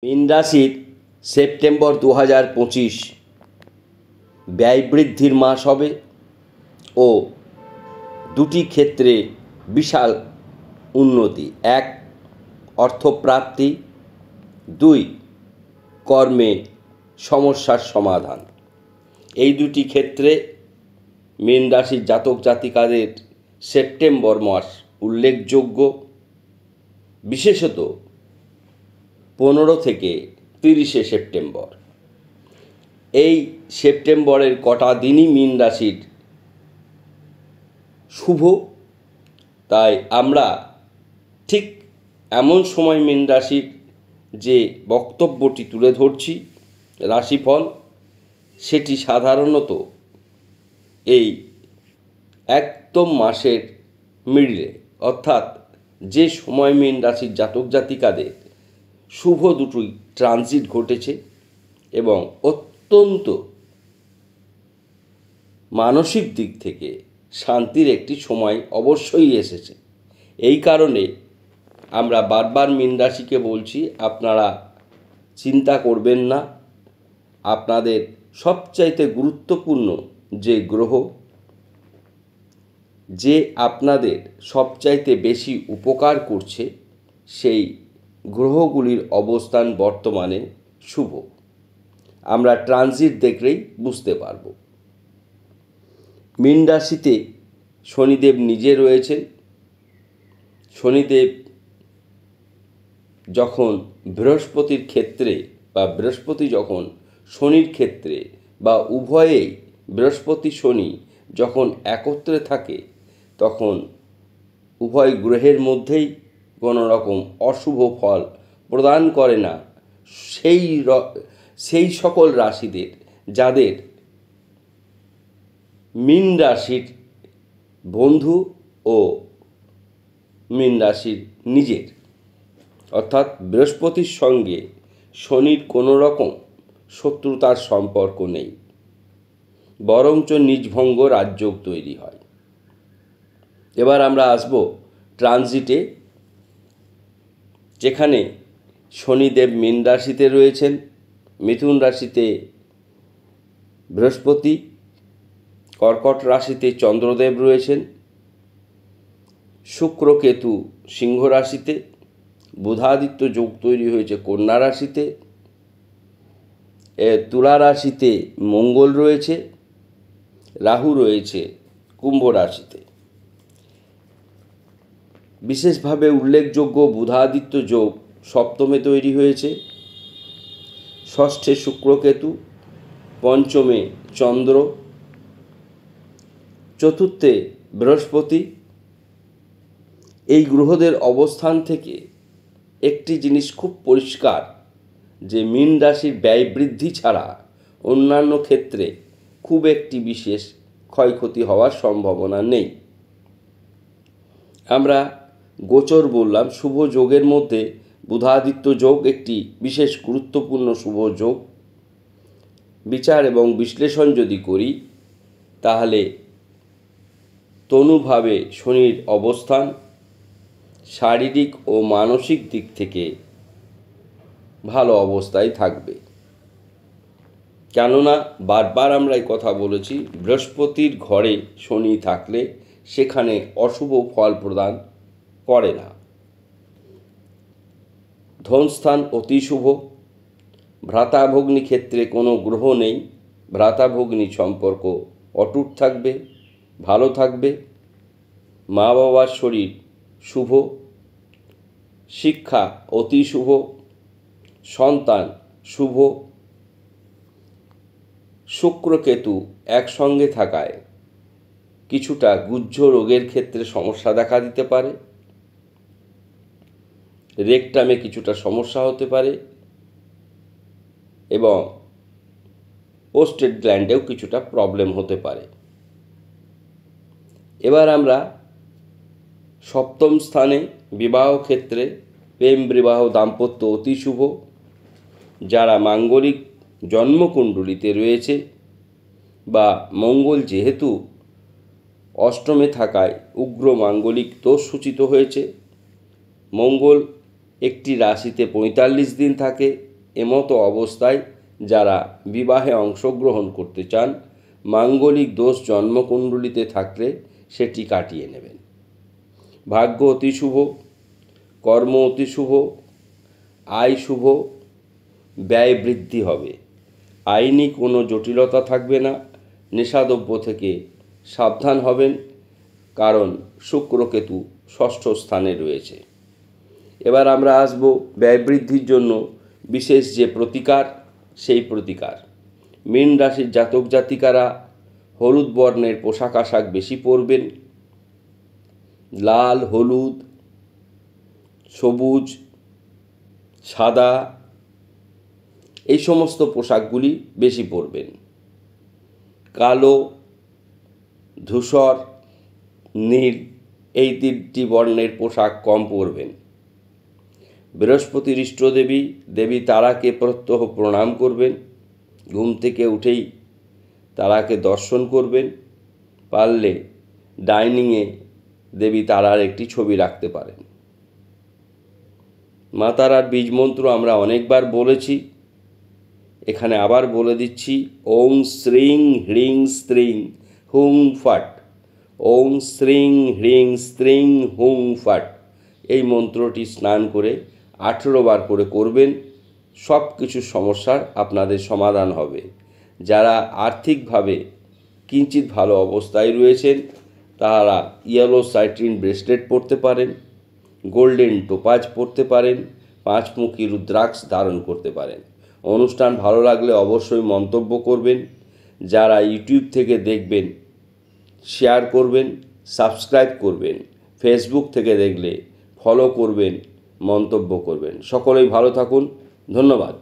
মীন রাশির সেপ্টেম্বর 2025 ব্যয় বৃদ্ধির মাস হবে ও দুটি ক্ষেত্রে বিশাল উন্নতি। এক, অর্থপ্রাপ্তি। দুই, কর্মে সমস্যার সমাধান। এই দুটি ক্ষেত্রে মীন রাশির জাতক জাতিকাদের সেপ্টেম্বর মাস উল্লেখযোগ্য। বিশেষত 15 থেকে 30 সেপ্টেম্বর, এই সেপ্টেম্বরের কটা দিনই মীন রাশির শুভ। তাই আমরা ঠিক এমন সময় মীন রাশির যে বক্তব্যটি তুলে ধরছি, রাশিফল, সেটি সাধারণত এই একদম মাসের মিডলে, অর্থাৎ যে সময় মীন রাশির জাতক জাতিকাদের শুভ দুটোই ট্রানজিট ঘটেছে এবং অত্যন্ত মানসিক দিক থেকে শান্তির একটি সময় অবশ্যই এসেছে। এই কারণে আমরা বারবার মীন রাশিকে বলছি, আপনারা চিন্তা করবেন না। আপনাদের সবচাইতে গুরুত্বপূর্ণ যে গ্রহ, যে আপনাদের সবচাইতে বেশি উপকার করছে, সেই গ্রহগুলির অবস্থান বর্তমানে শুভ। আমরা ট্রানজিট দেখলেই বুঝতে পারব। মীন রাশিতে শনিদেব নিজে রয়েছেন। শনিদেব যখন বৃহস্পতির ক্ষেত্রে বা বৃহস্পতি যখন শনির ক্ষেত্রে বা উভয়েই বৃহস্পতি শনি যখন একত্রে থাকে, তখন উভয় গ্রহের মধ্যেই কোনো রকম অশুভ ফল প্রদান করে না সেই সকল রাশিদের যাদের মীন রাশির বন্ধু ও মীন রাশির নিজের, অর্থাৎ বৃহস্পতির সঙ্গে শনির কোনো রকম শত্রুতার সম্পর্ক নেই, বরঞ্চ নিজভঙ্গ রাজযোগ তৈরি হয়। এবার আমরা আসব ট্রানজিটে, যেখানে শনিদেব মীন রাশিতে রয়েছেন, মিথুন রাশিতে বৃহস্পতি, কর্কট রাশিতে চন্দ্রদেব রয়েছেন, শুক্র কেতু সিংহ রাশিতে, বুধাদিত্য যোগ তৈরি হয়েছে কন্যা রাশিতে, তুলা রাশিতে মঙ্গল রয়েছে, রাহু রয়েছে কুম্ভ রাশিতে। বিশেষভাবে উল্লেখযোগ্য বুধাদিত্য যোগ সপ্তমে তৈরি হয়েছে, ষষ্ঠে শুক্রকেতু, পঞ্চমে চন্দ্র, চতুর্থে বৃহস্পতি। এই গ্রহদের অবস্থান থেকে একটি জিনিস খুব পরিষ্কার, যে মীন রাশির ব্যয় বৃদ্ধি ছাড়া অন্যান্য ক্ষেত্রে খুব একটি বিশেষ ক্ষয়ক্ষতি হওয়ার সম্ভাবনা নেই। আমরা গোচর বললাম, শুভ যোগের মধ্যে বুধাদিত্য যোগ একটি বিশেষ গুরুত্বপূর্ণ শুভ যোগ। বিচার এবং বিশ্লেষণ যদি করি, তাহলে তনুভাবে শনির অবস্থান শারীরিক ও মানসিক দিক থেকে ভালো অবস্থায় থাকবে। কেননা বারবার আমরা এই কথা বলেছি, বৃহস্পতির ঘরে শনি থাকলে সেখানে অশুভ ফল প্রদান করে না। ধনস্থান অতি শুভ। ভ্রাতাভগ্নী ক্ষেত্রে কোনো গ্রহ নেই, ভ্রাতাভগ্নী সম্পর্ক অটুট থাকবে, ভালো থাকবে। মা বাবার শরীর শুভ, শিক্ষা অতি শুভ, সন্তান শুভ। শুক্র কেতু একসঙ্গে থাকায় কিছুটা গুহ্য রোগের ক্ষেত্রে সমস্যা দেখা দিতে পারে, রেকটামে কিছুটা সমস্যা হতে পারে এবং প্রোস্টেট গ্ল্যান্ডেও কিছুটা প্রবলেম হতে পারে। এবার আমরা সপ্তম স্থানে বিবাহ ক্ষেত্রে প্রেম বিবাহ দাম্পত্য অতি শুভ। যারা মাঙ্গলিক জন্মকুণ্ডলিতে রয়েছে বা মঙ্গল যেহেতু অষ্টমে থাকায় উগ্র মাঙ্গলিক দোষ সূচিত হয়েছে, মঙ্গল একটি রাশিতে 45 দিন থাকে এমতো অবস্থায় যারা বিবাহে অংশগ্রহণ করতে চান, মাঙ্গলিক দোষ জন্মকুণ্ডলিতে থাকলে সেটি কাটিয়ে নেবেন। ভাগ্য অতি শুভ, কর্ম অতি শুভ, আয় শুভ, ব্যয় বৃদ্ধি হবে। আইনি কোনো জটিলতা থাকবে না। নেশাদ্রব্য থেকে সাবধান হবেন, কারণ শুক্রকেতু ষষ্ঠ স্থানে রয়েছে। এবার আমরা আসব ব্যয় বৃদ্ধির জন্য বিশেষ যে প্রতিকার, সেই প্রতিকার। মীন রাশির জাতক জাতিকারা হলুদ বর্ণের পোশাক আশাক বেশি পরবেন। লাল, হলুদ, সবুজ, সাদা এই সমস্ত পোশাকগুলি বেশি পরবেন। কালো, ধূসর, নীল এই তিনটি বর্ণের পোশাক কম পরবেন। বৃহস্পতির ইষ্টদেবী দেবী তারাকে প্রত্যহ প্রণাম করবেন। ঘুম থেকে উঠেই তারাকে দর্শন করবেন। পারলে ডাইনিংয়ে দেবী তারার একটি ছবি রাখতে পারেন। মা তারার বীজ মন্ত্র আমরা অনেকবার বলেছি, এখানে আবার বলে দিচ্ছি। ওং শ্রীং হ্রিং স্ত্রিং হুং ফট। ওং শ্রীং হ্রিং স্ত্রিং হুং ফট এই মন্ত্রটি স্নান করে 18 বার করে করবেন। সব কিছু সমস্যার আপনাদের সমাধান হবে। যারা আর্থিকভাবে কিঞ্চিত ভালো অবস্থায় রয়েছেন তারা ইয়েলো সাইট্রিন ব্রেসলেট পরতে পারেন, গোল্ডেন টোপাজ পরতে পারেন, 5মুখী রুদ্রাক্ষ ধারণ করতে পারেন। অনুষ্ঠান ভালো লাগলে অবশ্যই মন্তব্য করবেন। যারা ইউটিউব থেকে দেখবেন শেয়ার করবেন, সাবস্ক্রাইব করবেন। ফেসবুক থেকে দেখলে ফলো করবেন, মন্তব্য করবেন। সকলেই ভালো থাকুন। ধন্যবাদ।